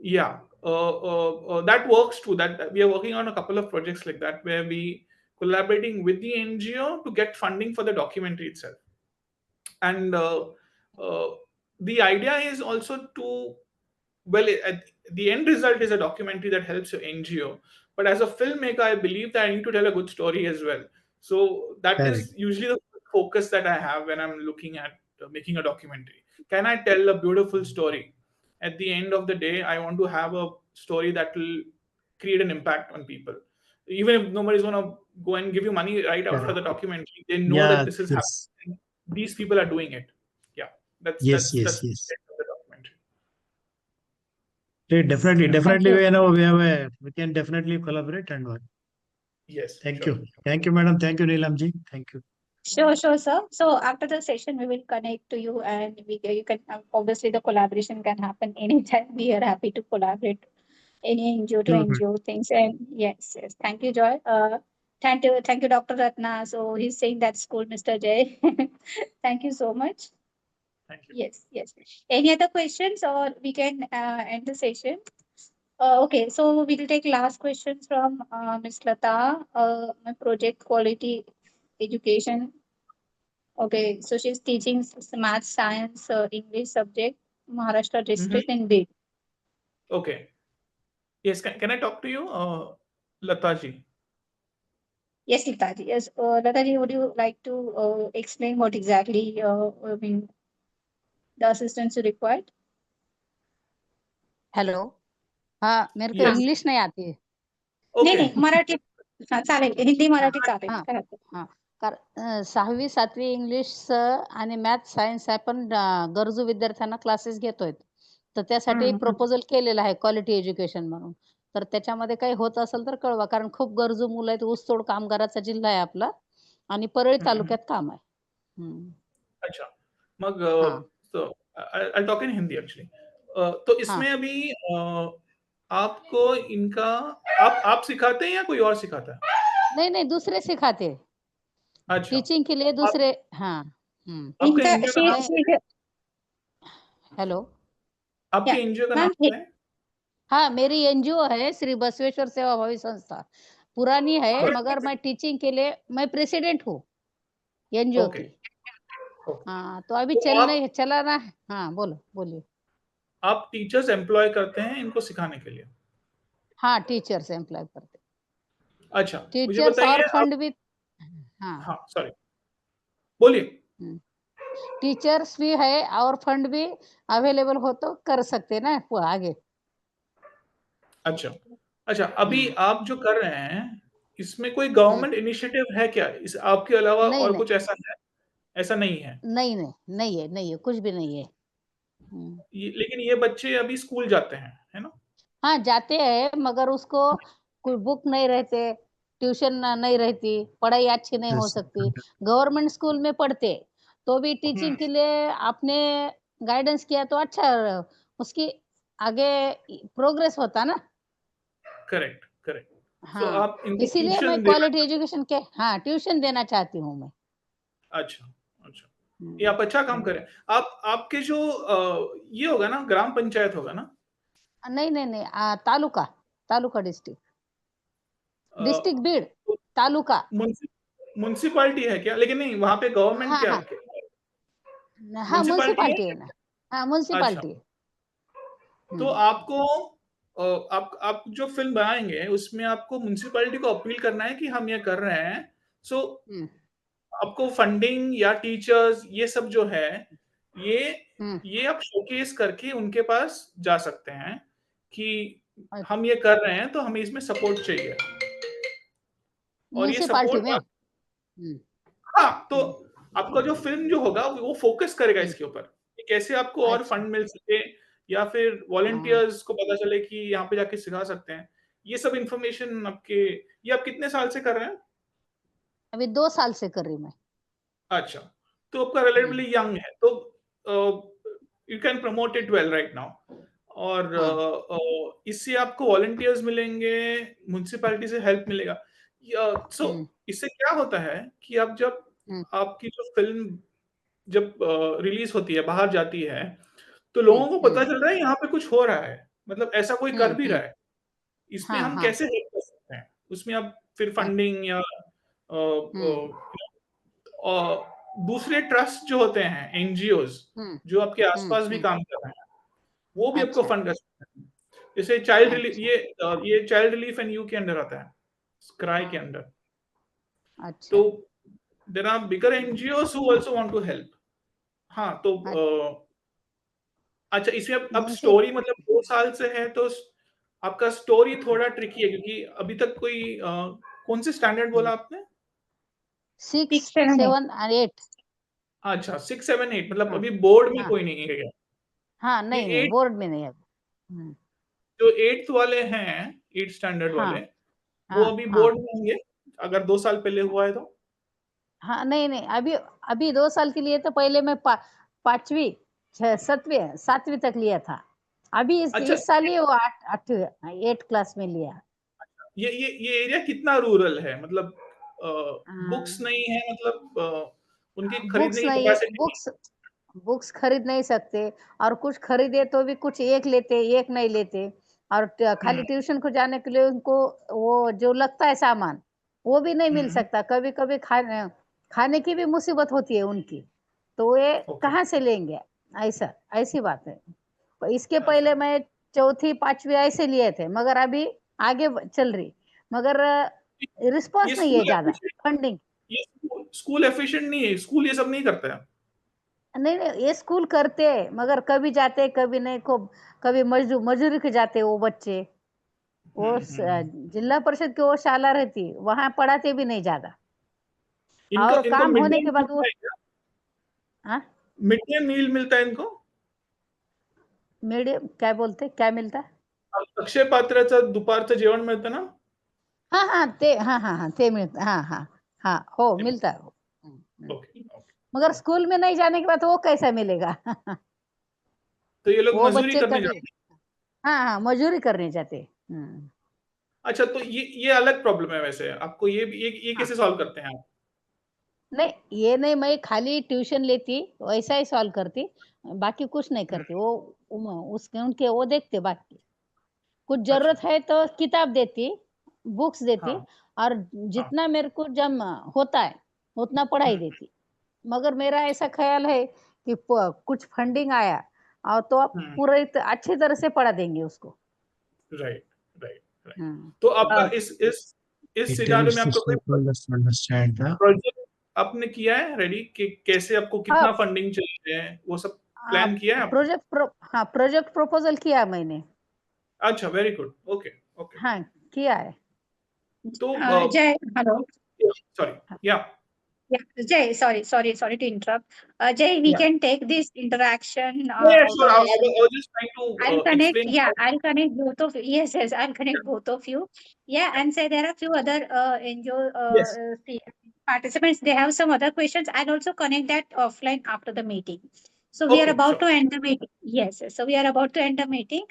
[SPEAKER 1] yeah, that works too. That we are working on a couple of projects like that where we collaborating with the NGO to get funding for the documentary itself. And uh, the idea is also to, well, the end result is a documentary that helps your NGO. But as a filmmaker, I believe that I need to tell a good story as well. So that
[SPEAKER 9] Correct.
[SPEAKER 1] is usually the focus that I have when I'm looking at making a documentary. Can I tell a beautiful story? At the end of the day, I want to have a story that will create an impact on people. Even if nobody's going to go and give you money right after
[SPEAKER 9] Correct.
[SPEAKER 1] the documentary, they know that
[SPEAKER 9] Yeah.
[SPEAKER 1] this is
[SPEAKER 9] Yes.
[SPEAKER 1] happening. These people are doing it. Yeah,
[SPEAKER 9] Yes. Yes.
[SPEAKER 1] that's the
[SPEAKER 9] Yes.
[SPEAKER 1] end of the documentary.
[SPEAKER 9] Okay, definitely.
[SPEAKER 1] Yeah.
[SPEAKER 2] Thank
[SPEAKER 9] Definitely.
[SPEAKER 2] you.
[SPEAKER 9] We can definitely collaborate and work.
[SPEAKER 1] Yes,
[SPEAKER 9] Thank
[SPEAKER 1] sure.
[SPEAKER 9] you. Thank you, madam. Thank you, Neelamji. Thank you.
[SPEAKER 2] Sure, sir. So after the session, we will connect to you, and you can obviously the collaboration can happen anytime. We are happy to collaborate any NGO to
[SPEAKER 9] Sure, madam.
[SPEAKER 2] NGO things. And yes. Thank you, Joy. Thank you, Dr. Ratna. So he's saying that's cool, Mr. Jay. Thank you so much.
[SPEAKER 1] Thank you.
[SPEAKER 2] Yes. Any other questions, or we can end the session? Okay, so we'll take last questions from Ms. Lata, my project quality education. Okay, so she's teaching math, science, English subject, Maharashtra
[SPEAKER 1] Mhm.
[SPEAKER 2] district in Bid.
[SPEAKER 1] Okay. Yes, can I talk to you, Lataji?
[SPEAKER 2] Yes, Lataji. Yes, Lataji, would you like to explain what exactly I mean the assistance you required?
[SPEAKER 10] Hello हाँ मेरे को
[SPEAKER 1] Yes.
[SPEAKER 10] English नहीं आती है
[SPEAKER 2] नहीं,
[SPEAKER 1] Okay.
[SPEAKER 2] Marathi चालेल, हिंदी
[SPEAKER 10] हाँ
[SPEAKER 2] मराठी चालेल.
[SPEAKER 10] हाँ
[SPEAKER 2] करा.
[SPEAKER 10] हाँ सहावी सातवी इंग्लिश आणि मॅथ सायन्स आपण गरजू विद्यार्थ्यांना क्लासेस घेतोय तर त्यासाठी एक प्रपोजल केलेला आहे क्वालिटी एज्युकेशन म्हणून तर त्याच्यामध्ये काही होत असेल तर कळवा कारण खूप गरजू मुलं आहेत ऊसतोड कामगाराचा जिल्हा आहे आपला आणि परळी तालुक्यात काम आहे
[SPEAKER 1] अच्छा. मग
[SPEAKER 10] हाँ
[SPEAKER 1] तो I talk in Hindi actually. तो
[SPEAKER 10] हाँ
[SPEAKER 1] इसमें अभी आपको इनका आप सिखाते हैं या कोई और सिखाता है?
[SPEAKER 10] नहीं दूसरे सिखाते
[SPEAKER 1] अच्छा.
[SPEAKER 10] टीचिंग के लिए
[SPEAKER 1] आप,
[SPEAKER 10] दूसरे हाँ
[SPEAKER 1] आपका
[SPEAKER 2] इनका
[SPEAKER 1] एनजीओ का नाम क्या है?
[SPEAKER 10] हेलो
[SPEAKER 1] आपके एनजीओ का नाम
[SPEAKER 2] मैम
[SPEAKER 1] क्या है?
[SPEAKER 10] हाँ मेरी एनजीओ है श्री बसवेश्वर सेवा भावी संस्था पुरानी है मगर मैं टीचिंग के लिए मैं प्रेसिडेंट हूँ एनजीओ
[SPEAKER 1] ओके.
[SPEAKER 10] की
[SPEAKER 1] ओके.
[SPEAKER 10] हाँ तो अभी
[SPEAKER 1] तो
[SPEAKER 10] चलाना है हाँ बोलिए
[SPEAKER 1] आप टीचर्स एम्प्लॉय करते हैं इनको सिखाने के लिए?
[SPEAKER 10] हाँ टीचर्स एम्प्लॉय करते
[SPEAKER 1] अच्छा. मुझे
[SPEAKER 10] टीचर्स
[SPEAKER 1] बताइए
[SPEAKER 10] और
[SPEAKER 1] आप.
[SPEAKER 10] फंड भी हाँ
[SPEAKER 1] हाँ, सॉरी. बोलिए.
[SPEAKER 10] टीचर्स भी है और फंड भी अवेलेबल हो तो कर सकते ना वो आगे
[SPEAKER 1] अच्छा. अच्छा, अभी आप जो कर रहे हैं, इसमें कोई गवर्नमेंट इनिशिएटिव है क्या? इस आपके अलावा
[SPEAKER 10] नहीं
[SPEAKER 1] और
[SPEAKER 10] नहीं
[SPEAKER 1] कुछ ऐसा है? ऐसा नहीं है?
[SPEAKER 10] नहीं है कुछ भी नहीं है
[SPEAKER 1] लेकिन ये बच्चे अभी स्कूल जाते हैं, है ना?
[SPEAKER 10] हाँ, जाते हैं, मगर उसको कोई बुक नहीं रहते, ट्यूशन नहीं रहती, पढ़ाई अच्छी नहीं हो सकती। गवर्नमेंट स्कूल में पढ़ते, तो भी टीचिंग के लिए आपने गाइडेंस किया तो अच्छा उसकी आगे प्रोग्रेस होता ना।
[SPEAKER 1] Correct, correct. सो
[SPEAKER 10] हाँ,
[SPEAKER 1] आप इनको
[SPEAKER 10] इसीलिए मैं
[SPEAKER 1] ट्यूशन देना।
[SPEAKER 10] क्वालिटी एजुकेशन के हाँ, ट्यूशन देना चाहती हूँ मैं।
[SPEAKER 1] अच्छा, अच्छा। ये आप अच्छा काम करें। आप आपके जो ये होगा ना, ग्राम पंचायत होगा ना?
[SPEAKER 10] नहीं, नहीं, नहीं तालुका, तालुका डिस्ट्रिक्ट,
[SPEAKER 1] अ,
[SPEAKER 10] डिस्ट्रिक्ट बीड़,
[SPEAKER 1] तो
[SPEAKER 10] तालुका।
[SPEAKER 1] म्युनिसिपैलिटी है क्या? लेकिन नहीं, वहाँ पे गवर्नमेंट
[SPEAKER 10] हाँ,
[SPEAKER 1] क्या
[SPEAKER 10] हाँ, हाँ,
[SPEAKER 1] म्युनिसिपैलिटी
[SPEAKER 10] म्युनिसिपैलिटी
[SPEAKER 1] है?
[SPEAKER 10] है ना। हाँ,
[SPEAKER 1] अच्छा,
[SPEAKER 10] म्युनिसिपैलिटी।
[SPEAKER 1] तो
[SPEAKER 10] हुँ,
[SPEAKER 1] आपको आप जो फ़िल्म बनाएँगे, उसमें आपको म्युनिसिपैलिटी को अपील करना है कि हम ये कर रहे हैं। सो
[SPEAKER 10] हुँ,
[SPEAKER 1] आपको फंडिंग या टीचर्स ये सब जो है, ये
[SPEAKER 10] हुँ,
[SPEAKER 1] ये आप शोकेस करके उनके पास जा सकते हैं कि हम
[SPEAKER 10] अच्छा,
[SPEAKER 1] ये कर रहे हैं, तो हमें इसमें सपोर्ट चाहिए। और ये
[SPEAKER 10] म्युनिसिपैलिटी
[SPEAKER 1] सपोर्ट
[SPEAKER 10] में?
[SPEAKER 1] आप
[SPEAKER 10] हुँ,
[SPEAKER 1] हाँ, तो
[SPEAKER 10] हुँ,
[SPEAKER 1] आपका जो फ़िल्म जो होगा वो फ़ोकस करेगा
[SPEAKER 10] हुँ,
[SPEAKER 1] इसके ऊपर, कि कैसे आपको और
[SPEAKER 10] अच्छा,
[SPEAKER 1] फंड मिल सके या फिर
[SPEAKER 10] हाँ,
[SPEAKER 1] वॉलंटियर्स को पता चले कि यहाँ पे जाके सिखा सकते हैं। ये सब इन्फॉर्मेशन आपके ये आप कितने साल से कर रहे हैं?
[SPEAKER 10] अभी 2 साल से कर रही मैं।
[SPEAKER 1] अच्छा, तो आपका
[SPEAKER 10] हुँ,
[SPEAKER 1] रिलेटिवली यंग है, तो you can promote it well right now. और
[SPEAKER 10] हाँ,
[SPEAKER 1] इससे आपको वॉलंटियर्स मिलेंगे, म्युनिसिपैलिटी से हेल्प मिलेगा। सो
[SPEAKER 10] हुँ,
[SPEAKER 1] इससे क्या होता है कि आप जब
[SPEAKER 10] हुँ,
[SPEAKER 1] आपकी जो फ़िल्म जब रिलीज़ होती है, बाहर जाती है, तो
[SPEAKER 10] हुँ,
[SPEAKER 1] लोगों को
[SPEAKER 10] हुँ,
[SPEAKER 1] पता चल रहा है यहाँ पे कुछ हो रहा है, मतलब ऐसा कोई कर
[SPEAKER 10] हुँ,
[SPEAKER 1] भी रहा
[SPEAKER 10] हुँ,
[SPEAKER 1] है। इसमें
[SPEAKER 10] हाँ,
[SPEAKER 1] हम
[SPEAKER 10] हाँ,
[SPEAKER 1] कैसे हेल्प कर सकते हैं? उसमें आप फिर
[SPEAKER 10] अ,
[SPEAKER 1] फंडिंग या
[SPEAKER 10] हुँ,
[SPEAKER 1] दूसरे ट्रस्ट जो होते हैं, एनजीओज़,
[SPEAKER 10] हुँ,
[SPEAKER 1] जो आपके
[SPEAKER 10] हुँ,
[SPEAKER 1] आस-पास भी
[SPEAKER 10] हुँ,
[SPEAKER 1] काम कर रहे हैं, वो भी आपको
[SPEAKER 10] अच्छा,
[SPEAKER 1] फंड कर सकते हैं। जैसे
[SPEAKER 10] अच्छा,
[SPEAKER 1] ये चाइल्ड रिलीफ एंड यू के अंडर आता है, क्राई के अंडर। तो
[SPEAKER 10] अच्छा,
[SPEAKER 1] there are bigger NGOs who also want to help. हाँ, तो
[SPEAKER 10] अ,
[SPEAKER 1] अच्छा, इसमें अब
[SPEAKER 10] मुंशी
[SPEAKER 1] स्टोरी मतलब 2 साल से है, तो आपका स्टोरी थोड़ा ट्रिकी है क्योंकि अभी तक कोई कौन से स्टैंडर्ड बोला
[SPEAKER 10] हुँ,
[SPEAKER 1] आपने?
[SPEAKER 10] 6, 7 और 8
[SPEAKER 1] अच्छा, 6, 7, 8 मतलब
[SPEAKER 10] हाँ,
[SPEAKER 1] अभी बोर्ड में
[SPEAKER 10] हाँ,
[SPEAKER 1] कोई नहीं है क्या?
[SPEAKER 10] हाँ,
[SPEAKER 1] ये
[SPEAKER 10] नहीं, नहीं,
[SPEAKER 1] 8
[SPEAKER 10] बोर्ड में नहीं है। हुँ,
[SPEAKER 1] जो 8th वाले हैं, 8th स्टैंडर्ड वाले,
[SPEAKER 10] हाँ,
[SPEAKER 1] वो
[SPEAKER 10] हाँ,
[SPEAKER 1] अभी
[SPEAKER 10] हाँ,
[SPEAKER 1] बोर्ड में होंगे, अगर 2 साल पहले हुआ है तो?
[SPEAKER 10] हाँ, नहीं, नहीं, अभी 2 साल के लिए तो पहले मैं 5वीं, 7वीं 7वीं तक लिया था। अभी
[SPEAKER 1] अच्छा,
[SPEAKER 10] इस साल ही वो 8 8 क्लास में लिया।
[SPEAKER 1] ये एरिया कितना रूरल है? मतलब
[SPEAKER 10] अ,
[SPEAKER 1] बुक्स नहीं है, मतलब उनकी खरीदने
[SPEAKER 10] बुक्स
[SPEAKER 1] की
[SPEAKER 10] नहीं
[SPEAKER 1] कैपेसिटी नहीं
[SPEAKER 10] बुक्स बुक्स खरीद नहीं सकते और कुछ खरीदे तो भी कुछ एक लेते, एक नहीं लेते और
[SPEAKER 1] है।
[SPEAKER 10] खाली ट्यूशन को जाने के लिए उनको वो जो लगता है सामान, वो भी नहीं मिल
[SPEAKER 1] हुँ,
[SPEAKER 10] सकता। कभी-कभी खाने की भी मुसीबत होती है उनकी, तो ये
[SPEAKER 1] ओके,
[SPEAKER 10] कहाँ से लेंगे? ऐसी बात है। इसके
[SPEAKER 1] अच्छा।
[SPEAKER 10] पहले मैं चौथी, 5वीं ऐसे लिए थे, मगर अभी आगे चल रही, मगर
[SPEAKER 1] ये
[SPEAKER 10] रिस्पॉन्स नहीं है
[SPEAKER 1] स्कूल
[SPEAKER 10] ज़्यादा,
[SPEAKER 1] एफिशिएंट
[SPEAKER 10] फंडिंग
[SPEAKER 1] ये स्कूल एफिशिएंट नहीं है, स्कूल ये सब नहीं करता है।
[SPEAKER 10] नहीं, नहीं, ये स्कूल करते हैं, मगर कभी जाते हैं, कभी नहीं को कभी मज़दूरी के जाते हैं वो बच्चे।
[SPEAKER 1] हुँ,
[SPEAKER 10] वो
[SPEAKER 1] हुँ।
[SPEAKER 10] जिला परिषद की वो शाला रहती, वहाँ पढ़ाते भी नहीं ज़्यादा
[SPEAKER 1] इनको
[SPEAKER 10] और
[SPEAKER 1] इनको
[SPEAKER 10] काम
[SPEAKER 1] मिड डे
[SPEAKER 10] होने के
[SPEAKER 1] मील
[SPEAKER 10] बाद वो
[SPEAKER 1] मिलता है क्या?
[SPEAKER 10] हाँ,
[SPEAKER 1] मिड डे मील मिलता है इनको?
[SPEAKER 10] मीडियम क्या बोलते? क्या मिलता?
[SPEAKER 1] अक्षय पात्राचं दुपारचं जेवण मिळतं ना?
[SPEAKER 10] हाँ, हाँ, ते मिळतं. हाँ, हाँ, हाँ, हो मिलता है वो। हुँ, हुँ।
[SPEAKER 1] ओके, ओके,
[SPEAKER 10] मगर
[SPEAKER 1] ओके।
[SPEAKER 10] स्कूल में नहीं जाने के बाद वो कैसा मिलेगा?
[SPEAKER 1] तो ये लोग
[SPEAKER 10] वो
[SPEAKER 1] मज़दूरी
[SPEAKER 10] बच्चे
[SPEAKER 1] करने
[SPEAKER 10] कभी
[SPEAKER 1] जाते हैं।
[SPEAKER 10] हाँ, हाँ, मज़दूरी करने जाते। हुँ,
[SPEAKER 1] अच्छा, तो ये अलग प्रॉब्लम है वैसे। आपको ये
[SPEAKER 10] हाँ।
[SPEAKER 1] कैसे सॉल्व करते हैं आप?
[SPEAKER 10] नहीं, ये नहीं मैं खाली ट्यूशन लेती, वैसा ही सॉल्व करती, बाकी कुछ नहीं
[SPEAKER 1] हुँ,
[SPEAKER 10] करती। वो उसके उनके वो देखते बाकी। कुछ
[SPEAKER 1] अच्छा,
[SPEAKER 10] ज़रूरत है तो किताब देती, बुक्स देती
[SPEAKER 1] हाँ,
[SPEAKER 10] और
[SPEAKER 1] हाँ।
[SPEAKER 10] जितना मेरे को जम होता है, उतना पढ़ाई
[SPEAKER 1] हुँ,
[SPEAKER 10] देती। मगर मेरा ऐसा ख़्याल है कि कुछ फंडिंग आया और तो आप
[SPEAKER 1] हुँ,
[SPEAKER 10] पूरे अच्छी तरह से पढ़ा देंगे उसको।
[SPEAKER 1] Right, right, right.
[SPEAKER 10] हुँ।
[SPEAKER 1] तो आपका
[SPEAKER 10] और
[SPEAKER 1] इस
[SPEAKER 11] It
[SPEAKER 1] सिनेरियो में
[SPEAKER 11] helps the
[SPEAKER 1] आपका कोई
[SPEAKER 11] stakeholders to understand the
[SPEAKER 1] project आपने किया है रेडी कि कैसे आपको
[SPEAKER 10] हाँ,
[SPEAKER 1] कितना फंडिंग चाहिए, वो सब प्लान किया है आपने?
[SPEAKER 10] प्रोजेक्ट प्रपोज़ल किया मैंने।
[SPEAKER 1] अच्छा, वेरी गुड। Okay, okay.
[SPEAKER 10] हाँ, किया है।
[SPEAKER 1] तो
[SPEAKER 2] जय हेलो।
[SPEAKER 1] सॉरी, या
[SPEAKER 2] Yeah, Jay, sorry to interrupt. Jay, we
[SPEAKER 1] Yeah.
[SPEAKER 2] can take this interaction
[SPEAKER 1] Yeah,
[SPEAKER 2] out
[SPEAKER 1] sure.
[SPEAKER 2] of
[SPEAKER 1] I
[SPEAKER 2] this.
[SPEAKER 1] was just trying to
[SPEAKER 2] I'll connect,
[SPEAKER 1] explain.
[SPEAKER 2] yeah, I'll connect both of, yes, I'll connect
[SPEAKER 1] Yeah.
[SPEAKER 2] both of you. Yeah, and say there are a few other NGO
[SPEAKER 1] Yes.
[SPEAKER 2] participants, they have some other questions. I'll also connect that offline after the meeting. So we are
[SPEAKER 1] Okay,
[SPEAKER 2] about
[SPEAKER 1] sure.
[SPEAKER 2] to end the meeting. Yes, so we are about to end the meeting.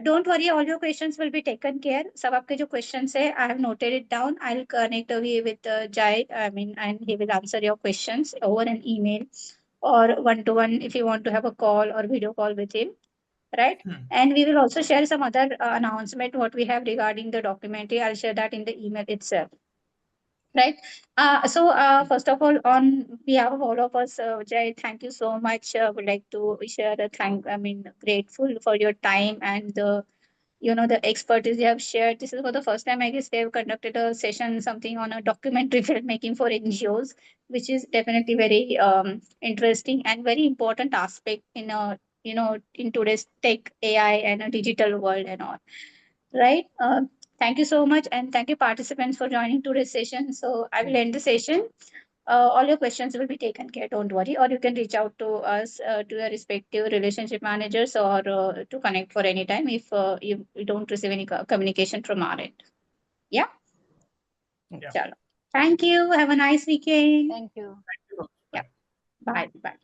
[SPEAKER 2] Don't worry, all your questions will be taken care. सब आपके जो questions है, I have noted it down. I'll connect away with Jai, I mean, and he will answer your questions over an email or one-to-one if you want to have a call or video call with him, right? And we will also share some other announcement what we have regarding the documentary. I'll share that in the email itself, right? First of all, on behalf of all of us, Jay, thank you so much. Would like to share the grateful for your time and the the expertise you have shared. This is for the first time, I guess, they have conducted a session, something on a documentary filmmaking for NGOs, which is definitely very interesting and very important aspect in a in today's tech, AI, and a digital world and all. Right? Thank you so much, and thank you participants for joining today's session. So I will end the session. All your questions will be taken care. Don't worry, or you can reach out to us to your respective relationship managers or to connect for any time if you don't receive any communication from our end. Yeah.
[SPEAKER 1] Yeah.
[SPEAKER 2] Chalo. Thank you. Have a nice weekend.
[SPEAKER 10] Thank you.
[SPEAKER 1] Thank you.
[SPEAKER 2] Yeah. Bye. Bye.